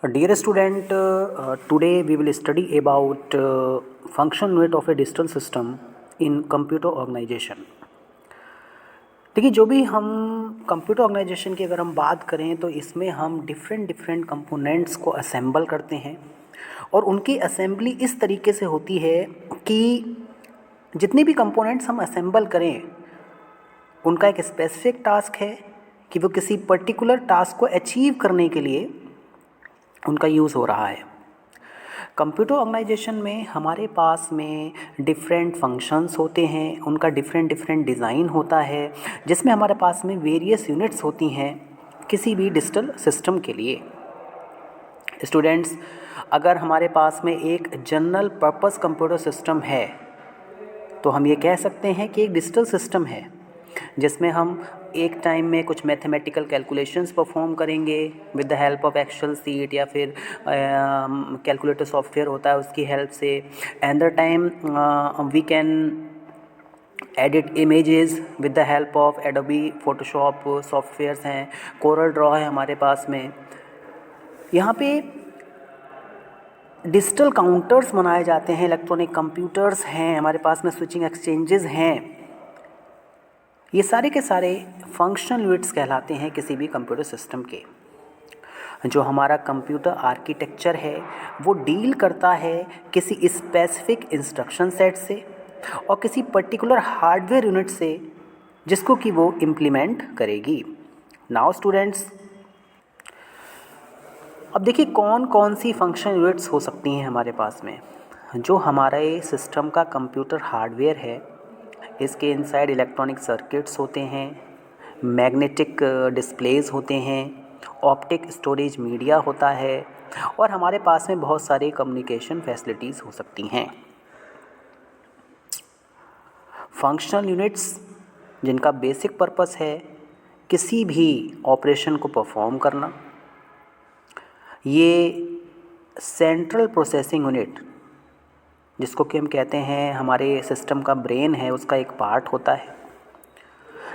Dear student, today we will study about function unit of a digital system in computer organization. देखिए, जो भी हम computer organisation की अगर हम बात करें तो इसमें हम डिफरेंट कंपोनेंट्स को असेंबल करते हैं और उनकी असेंबली इस तरीके से होती है कि जितने भी कंपोनेंट्स हम असेंबल करें उनका एक स्पेसिफिक टास्क है कि वो किसी पर्टिकुलर टास्क को अचीव करने के लिए उनका यूज़ हो रहा है। कंप्यूटर ऑर्गेनाइजेशन में हमारे पास में डिफरेंट फंक्शंस होते हैं, उनका डिफरेंट डिज़ाइन होता है, जिसमें हमारे पास में वेरियस यूनिट्स होती हैं किसी भी डिजिटल सिस्टम के लिए। स्टूडेंट्स, अगर हमारे पास में एक जनरल पर्पस कंप्यूटर सिस्टम है तो हम ये कह सकते हैं कि एक डिजिटल सिस्टम है जिसमें हम एक टाइम में कुछ मैथमेटिकल कैलकुलेशंस परफॉर्म करेंगे with the help of Excel sheet या फिर कैलकुलेटर सॉफ्टवेयर होता है उसकी हेल्प से। And the time we can edit images with the help of Adobe Photoshop softwares हैं, कोरल ड्रॉ है हमारे पास में। यहाँ पे डिजिटल काउंटर्स बनाए जाते हैं, इलेक्ट्रॉनिक कंप्यूटर्स हैं हमारे पास में, स्विचिंग एक्सचेंजेस हैं। ये सारे के सारे फंक्शनल यूनिट्स कहलाते हैं किसी भी कंप्यूटर सिस्टम के। जो हमारा कंप्यूटर आर्किटेक्चर है वो डील करता है किसी स्पेसिफिक इंस्ट्रक्शन सेट से और किसी पर्टिकुलर हार्डवेयर यूनिट से जिसको कि वो इम्प्लीमेंट करेगी। नाउ स्टूडेंट्स, अब देखिए कौन कौन सी फंक्शन यूनिट्स हो सकती हैं हमारे पास में। जो हमारे सिस्टम का कंप्यूटर हार्डवेयर है इसके इनसाइड इलेक्ट्रॉनिक सर्किट्स होते हैं, मैग्नेटिक डिस्प्लेज होते हैं, ऑप्टिक स्टोरेज मीडिया होता है और हमारे पास में बहुत सारे कम्युनिकेशन फैसिलिटीज़ हो सकती हैं। फंक्शनल यूनिट्स जिनका बेसिक पर्पस है किसी भी ऑपरेशन को परफॉर्म करना। ये सेंट्रल प्रोसेसिंग यूनिट जिसको कि हम कहते हैं हमारे सिस्टम का ब्रेन है उसका एक पार्ट होता है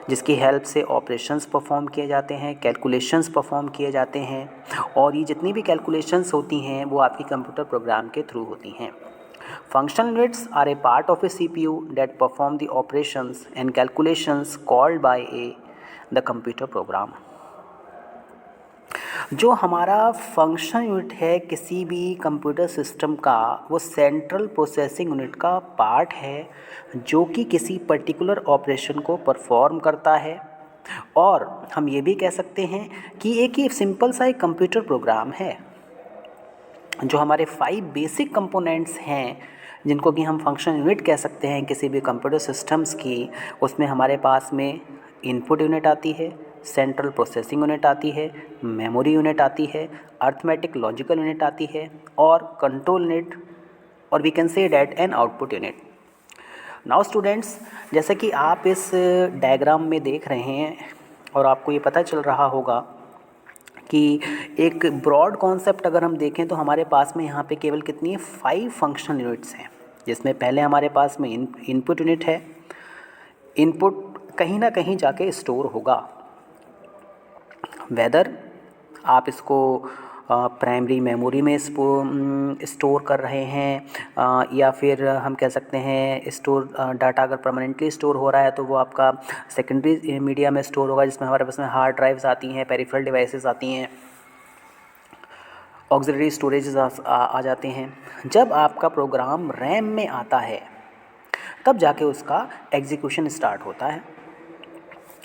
जिसकी हेल्प से ऑपरेशंस परफॉर्म किए जाते हैं, कैलकुलेशंस परफॉर्म किए जाते हैं और ये जितनी भी कैलकुलेशंस होती हैं वो आपकी कंप्यूटर प्रोग्राम के थ्रू होती हैं। Functional units are a part of a CPU that perform the operations and calculations called by the computer program. जो हमारा फंक्शन यूनिट है किसी भी कंप्यूटर सिस्टम का वो सेंट्रल प्रोसेसिंग यूनिट का पार्ट है जो कि किसी पर्टिकुलर ऑपरेशन को परफॉर्म करता है। और हम ये भी कह सकते हैं कि एक ये सिंपल सा एक कंप्यूटर प्रोग्राम है। जो हमारे 5 बेसिक कंपोनेंट्स हैं जिनको कि हम फंक्शन यूनिट कह सकते हैं किसी भी कंप्यूटर सिस्टम्स की, उसमें हमारे पास में इनपुट यूनिट आती है, सेंट्रल प्रोसेसिंग यूनिट आती है, मेमोरी यूनिट आती है, अर्थमेटिक लॉजिकल यूनिट आती है और कंट्रोल यूनिट, और we can say that an output unit. Now students, जैसे कि आप इस डायग्राम में देख रहे हैं और आपको ये पता चल रहा होगा कि एक ब्रॉड कॉन्सेप्ट अगर हम देखें तो हमारे पास में यहाँ पे केवल कितनी है 5 फंक्शनल यूनिट्स हैं, जिसमें पहले हमारे पास में इनपुट यूनिट है। इनपुट कहीं ना कहीं जाके स्टोर होगा, वेदर आप इसको प्राइमरी मेमोरी में स्टोर कर रहे हैं या फिर हम कह सकते हैं स्टोर डाटा अगर परमानेंटली स्टोर हो रहा है तो वो आपका सेकेंडरी मीडिया में स्टोर होगा जिसमें हमारे पास में हार्ड ड्राइव्स आती हैं, पेरिफेरल डिवाइसेस आती हैं, ऑक्सिलरी स्टोरेज आ जाते हैं। जब आपका प्रोग्राम रैम में आता है तब जाके उसका एग्जीक्यूशन स्टार्ट होता है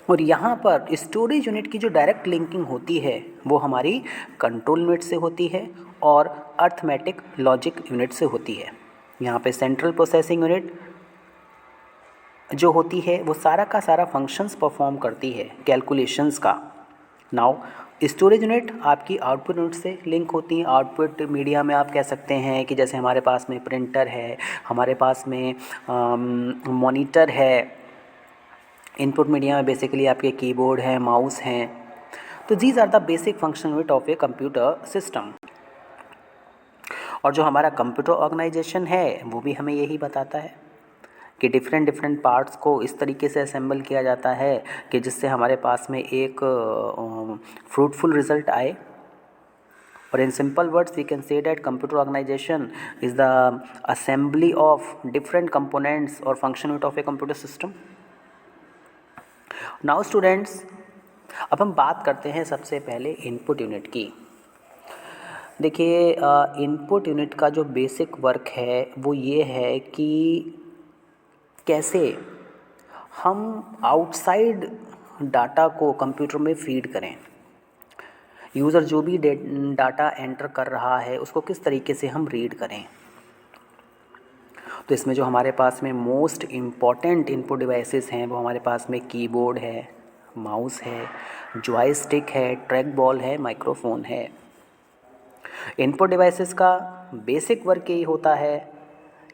और यहाँ पर स्टोरेज यूनिट की जो डायरेक्ट लिंकिंग होती है वो हमारी कंट्रोल यूनिट से होती है और अर्थमेटिक लॉजिक यूनिट से होती है। यहाँ पे सेंट्रल प्रोसेसिंग यूनिट जो होती है वो सारा का सारा फंक्शंस परफॉर्म करती है कैलकुलेशंस का। नाउ स्टोरेज यूनिट आपकी आउटपुट यूनिट से लिंक होती है। आउटपुट मीडिया में आप कह सकते हैं कि जैसे हमारे पास में प्रिंटर है, हमारे पास में मॉनिटर है। इनपुट मीडिया में बेसिकली आपके कीबोर्ड है, माउस हैं। तो these are the basic function unit of a computer system. और जो हमारा कंप्यूटर ऑर्गेनाइजेशन है वो भी हमें यही बताता है कि डिफरेंट पार्ट्स को इस तरीके से असेंबल किया जाता है कि जिससे हमारे पास में एक फ्रूटफुल रिज़ल्ट आए। or in simple words we can say that computer organization is the assembly of different components or function unit of a computer system. Now students, अब हम बात करते हैं सबसे पहले इनपुट यूनिट की. देखिए, इनपुट यूनिट का जो बेसिक वर्क है वो ये है कि कैसे हम आउटसाइड डाटा को कंप्यूटर में फीड करें. यूज़र जो भी डाटा एंटर कर रहा है उसको किस तरीके से हम रीड करें. तो इसमें जो हमारे पास में मोस्ट इम्पॉर्टेंट इनपुट डिवाइसेस हैं वो हमारे पास में कीबोर्ड है, माउस है, जॉयस्टिक है, ट्रैक बॉल है, माइक्रोफोन है. इनपुट डिवाइसेस का बेसिक वर्क यही होता है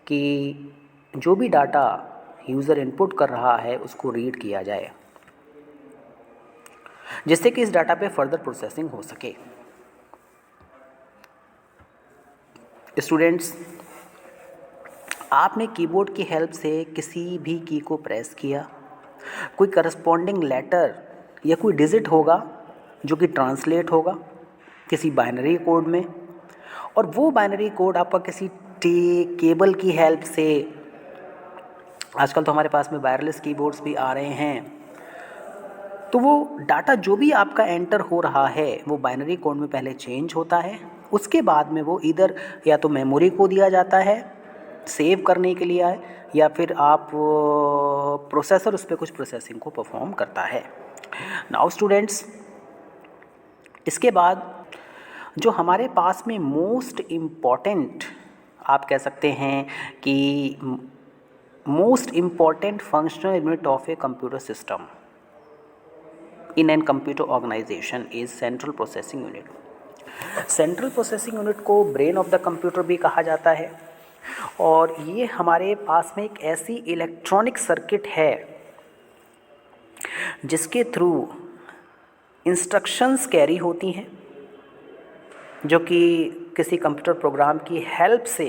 कि जो भी डाटा यूज़र इनपुट कर रहा है उसको रीड किया जाए, जिससे कि इस डाटा पे फर्दर प्रोसेसिंग हो सके. स्टूडेंट्स, आपने कीबोर्ड की हेल्प से किसी भी की को प्रेस किया, कोई करस्पॉन्डिंग लेटर या कोई डिजिट होगा जो कि ट्रांसलेट होगा किसी बाइनरी कोड में, और वो बाइनरी कोड आपका किसी केबल की हेल्प से, आजकल तो हमारे पास में वायरलेस कीबोर्ड्स भी आ रहे हैं, तो वो डाटा जो भी आपका एंटर हो रहा है वो बाइनरी कोड में पहले चेंज होता है. उसके बाद में वो इधर या तो मेमोरी को दिया जाता है सेव करने के लिए आए, या फिर आप प्रोसेसर उस पर कुछ प्रोसेसिंग को परफॉर्म करता है. नाउ स्टूडेंट्स, इसके बाद जो हमारे पास में मोस्ट इम्पॉर्टेंट, आप कह सकते हैं कि most important functional unit of a computer system in an computer organization is central processing unit. Central processing unit को ब्रेन ऑफ द कंप्यूटर भी कहा जाता है, और ये हमारे पास में एक ऐसी इलेक्ट्रॉनिक सर्किट है जिसके थ्रू इंस्ट्रक्शंस कैरी होती हैं, जो कि किसी कंप्यूटर प्रोग्राम की हेल्प से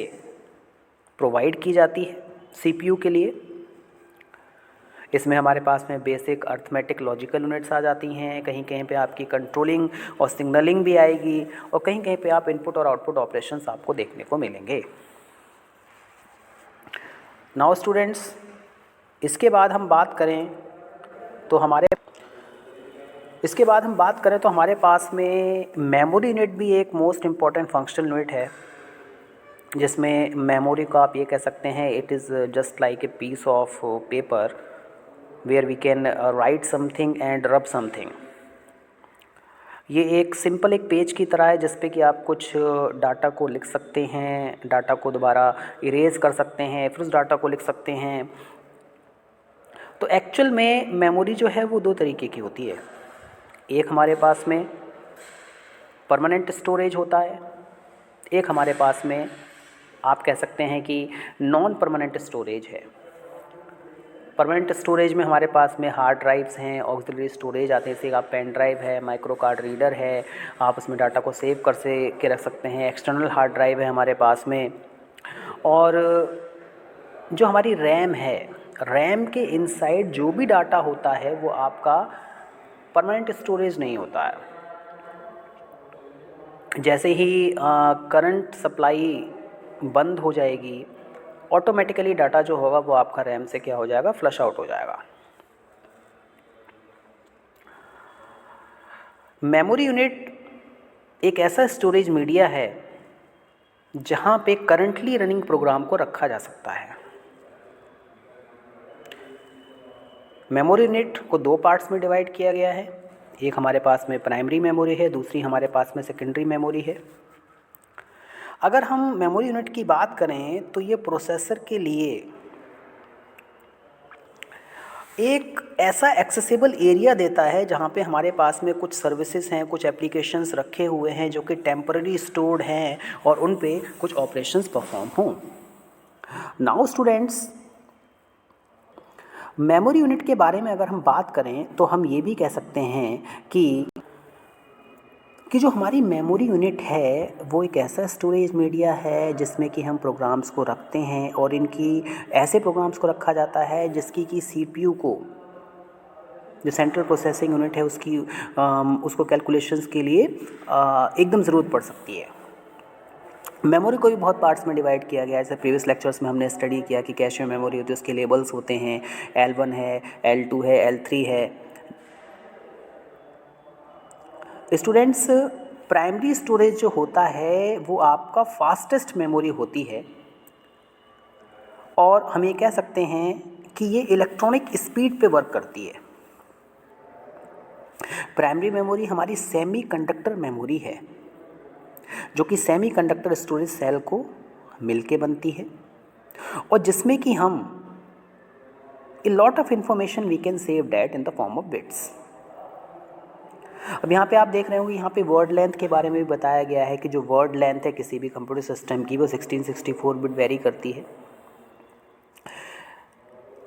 प्रोवाइड की जाती है सीपीयू के लिए. इसमें हमारे पास में बेसिक अर्थमेटिक लॉजिकल यूनिट्स आ जाती हैं, कहीं कहीं पे आपकी कंट्रोलिंग और सिग्नलिंग भी आएगी, और कहीं कहीं पे आप इनपुट और आउटपुट ऑपरेशंस आपको देखने को मिलेंगे. नाउ स्टूडेंट्स, इसके बाद हम बात करें तो हमारे पास में मेमोरी यूनिट भी एक मोस्ट इम्पॉर्टेंट फंक्शनल यूनिट है, जिसमें मेमोरी को आप ये कह सकते हैं it is just like a piece of paper where we can write something and rub something. ये एक सिंपल एक पेज की तरह है जिस पे कि आप कुछ डाटा को लिख सकते हैं, डाटा को दोबारा इरेज कर सकते हैं, फिर उस डाटा को लिख सकते हैं. तो एक्चुअल में मेमोरी जो है वो दो तरीके की होती है. एक हमारे पास में परमानेंट स्टोरेज होता है, एक हमारे पास में आप कह सकते हैं कि नॉन परमानेंट स्टोरेज है. परमानेंट स्टोरेज में हमारे पास में हार्ड ड्राइव्स हैं, ऑक्सिलरी स्टोरेज आते हैं, जैसे आप पेन ड्राइव है, माइक्रो कार्ड रीडर है, आप उसमें डाटा को सेव के रख सकते हैं. एक्सटर्नल हार्ड ड्राइव है हमारे पास में, और जो हमारी रैम है, रैम के इनसाइड जो भी डाटा होता है वो आपका परमानेंट स्टोरेज नहीं होता है. जैसे ही करंट सप्लाई बंद हो जाएगी, ऑटोमेटिकली डाटा जो होगा वो आपका रैम से क्या हो जाएगा, फ्लश आउट हो जाएगा. मेमोरी यूनिट एक ऐसा स्टोरेज मीडिया है जहाँ पे करंटली रनिंग प्रोग्राम को रखा जा सकता है. मेमोरी यूनिट को दो पार्ट्स में डिवाइड किया गया है. एक हमारे पास में प्राइमरी मेमोरी है, दूसरी हमारे पास में सेकेंडरी मेमोरी है. अगर हम मेमोरी यूनिट की बात करें तो ये प्रोसेसर के लिए एक ऐसा एक्सेसिबल एरिया देता है जहाँ पे हमारे पास में कुछ सर्विसेज हैं, कुछ एप्लीकेशंस रखे हुए हैं जो कि टेम्पररी स्टोर्ड हैं, और उन पे कुछ ऑपरेशंस परफॉर्म हों. नाउ स्टूडेंट्स, मेमोरी यूनिट के बारे में अगर हम बात करें तो हम ये भी कह सकते हैं कि जो हमारी मेमोरी यूनिट है वो एक ऐसा स्टोरेज मीडिया है जिसमें कि हम प्रोग्राम्स को रखते हैं, और इनकी ऐसे प्रोग्राम्स को रखा जाता है जिसकी कि सीपीयू को जो सेंट्रल प्रोसेसिंग यूनिट है उसकी उसको कैलकुलेशंस के लिए एकदम ज़रूरत पड़ सकती है। मेमोरी को भी बहुत पार्ट्स में डिवाइड किया गया है। जैसे प्रीवियस लेक्चर्स में हमने स्टडी किया कि कैशे मेमोरी होती है, उसके लेबल्स होते हैं, L1 है, L2 है, L3 है। स्टूडेंट्स, प्राइमरी स्टोरेज जो होता है वो आपका फास्टेस्ट मेमोरी होती है, और हम ये कह सकते हैं कि ये इलेक्ट्रॉनिक स्पीड पे वर्क करती है। प्राइमरी मेमोरी हमारी सेमीकंडक्टर मेमोरी है, जो कि सेमीकंडक्टर स्टोरेज सेल को मिलके बनती है, और जिसमें कि हम a lot of information we can save that in the form of bits। अब यहाँ पे आप देख रहे होंगे, यहाँ पे वर्ड लेंथ के बारे में भी बताया गया है कि जो वर्ड लेंथ है किसी भी कंप्यूटर सिस्टम की वो 1664 बिट वेरी करती है।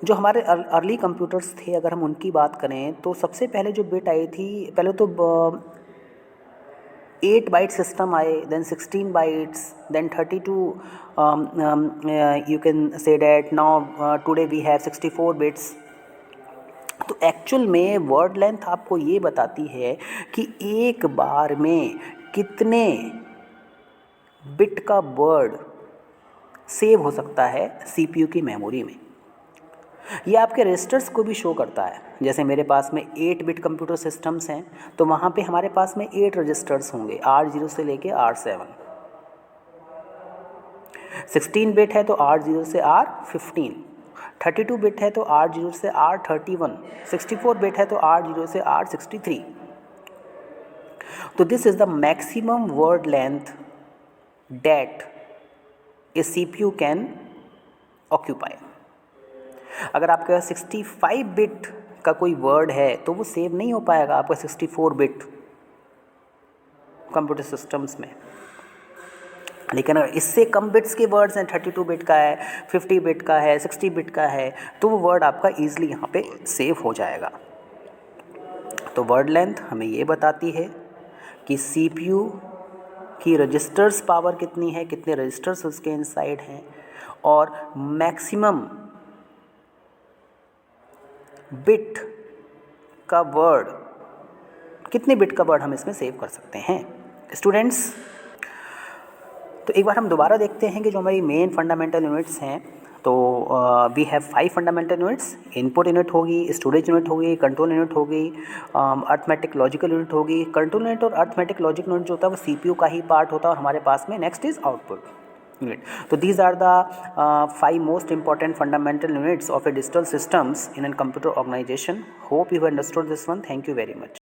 जो हमारे अर्ली कंप्यूटर्स थे, अगर हम उनकी बात करें तो सबसे पहले जो बिट आई थी, पहले तो 8 बाइट सिस्टम आए, then 16 bytes, then 32, you can say that now today we have 64 bits. तो एक्चुअल में वर्ड लेंथ आपको ये बताती है कि एक बार में कितने बिट का वर्ड सेव हो सकता है सीपीयू की मेमोरी में। ये आपके रजिस्टर्स को भी शो करता है। जैसे मेरे पास में 8 बिट कंप्यूटर सिस्टम्स हैं, तो वहाँ पे हमारे पास में 8 रजिस्टर्स होंगे, R0 से लेके R7। 16 बिट है तो R0 से R15, 32 बिट है तो R0 से R31, 64 बिट है तो R0 से R63। तो this is the maximum word length that a CPU can occupy. अगर आपके पास 65 बिट का कोई वर्ड है तो वो सेव नहीं हो पाएगा आपका 64 बिट कंप्यूटर सिस्टम्स में। लेकिन अगर इससे कम बिट्स के वर्ड्स हैं, 32 बिट का है, 50 बिट का है, 60 बिट का है, तो वो वर्ड आपका ईजिली यहाँ पे सेव हो जाएगा। तो वर्ड लेंथ हमें ये बताती है कि CPU की रजिस्टर्स पावर कितनी है, कितने रजिस्टर्स उसके इनसाइड हैं, और मैक्सिमम बिट का वर्ड, कितने बिट का वर्ड हम इसमें सेव कर सकते हैं। स्टूडेंट्स, तो एक बार हम दोबारा देखते हैं कि जो हमारी मेन फंडामेंटल यूनिट्स हैं, तो we have 5 fundamental units. Input unit होगी, स्टोरेज यूनिट होगी, कंट्रोल यूनिट होगी, अर्थमेटिक लॉजिकल यूनिट होगी। कंट्रोल यूनिट और अर्थमेटिक लॉजिक यूनिट जो होता है वो CPU का ही पार्ट होता है, और हमारे पास में नेक्स्ट इज आउटपुट यूनिट। तो these are the 5 most important fundamental units of a digital systems in a computer organization. Hope you have understood this one. Thank you very much.